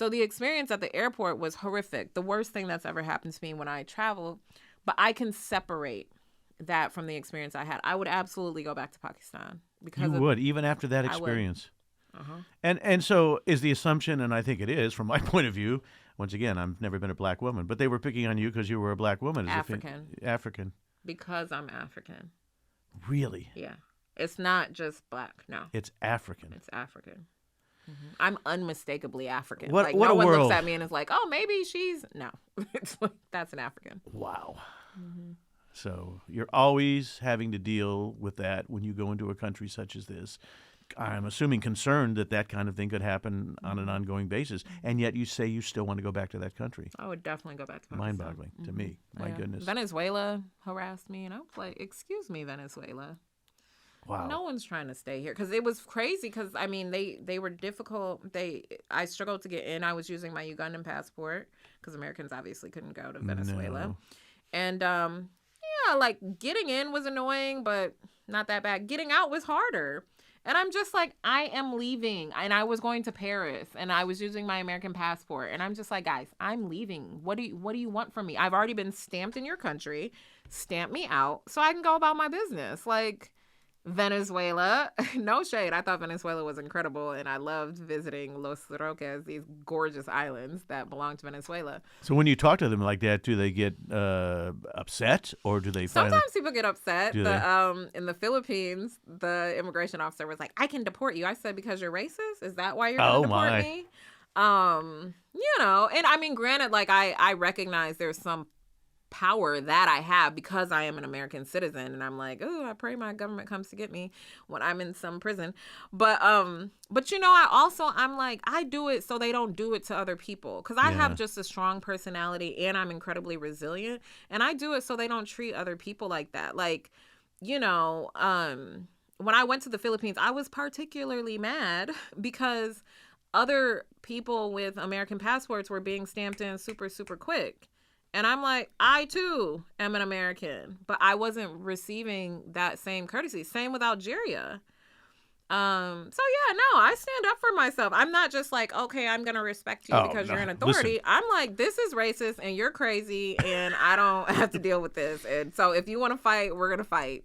So the experience at the airport was horrific. The worst thing that's ever happened to me when I travel. But I can separate that from the experience I had. I would absolutely go back to Pakistan. You would, even after that experience. And so is the assumption, and I think it is, from my point of view, once again, I've never been a black woman, but they were picking on you because you were a black woman. African. Because I'm African. Really? Yeah. It's not just black, no. It's African. It's African. I'm unmistakably African. What no a one world. looks at me and is like, oh, maybe she's... No. It's like, that's an African. Wow. So you're always having to deal with that when you go into a country such as this. I'm assuming concerned that kind of thing could happen on an ongoing basis, and yet you say you still want to go back to that country. I would definitely go back to Pakistan. Mind-boggling to me. My goodness. Venezuela harassed me, and I was like, excuse me, Venezuela. Wow. No one's trying to stay here because it was crazy. Because I mean, they were difficult. I struggled to get in. I was using my Ugandan passport because Americans obviously couldn't go to Venezuela, No. and like getting in was annoying, but not that bad. Getting out was harder. And I'm just like, I am leaving. And I was going to Paris and I was using my American passport. And I'm just like, guys, I'm leaving. What do you want from me? I've already been stamped in your country. Stamp me out so I can go about my business. Like Venezuela, no shade. I thought Venezuela was incredible. And I loved visiting Los Roques, these gorgeous islands that belong to Venezuela. So when you talk to them like that, do they get upset or do they Sometimes people get upset. Do they? In the Philippines, the immigration officer was like, I can deport you. I said, because you're racist? Is that why you're going to deport me? And I mean, granted, like I recognize there's some power that I have because I am an American citizen, and I'm like, oh, I pray my government comes to get me when I'm in some prison. But I'm like, I do it so they don't do it to other people, because I have just a strong personality and I'm incredibly resilient, and I do it so they don't treat other people like that. Like, when I went to the Philippines, I was particularly mad because other people with American passports were being stamped in super, super quick. And I'm like, I too am an American, but I wasn't receiving that same courtesy. Same with Algeria. I stand up for myself. I'm not just like, okay, I'm going to respect you because you're an authority. Listen. I'm like, this is racist and you're crazy and I don't have to deal with this. And so if you want to fight, we're going to fight.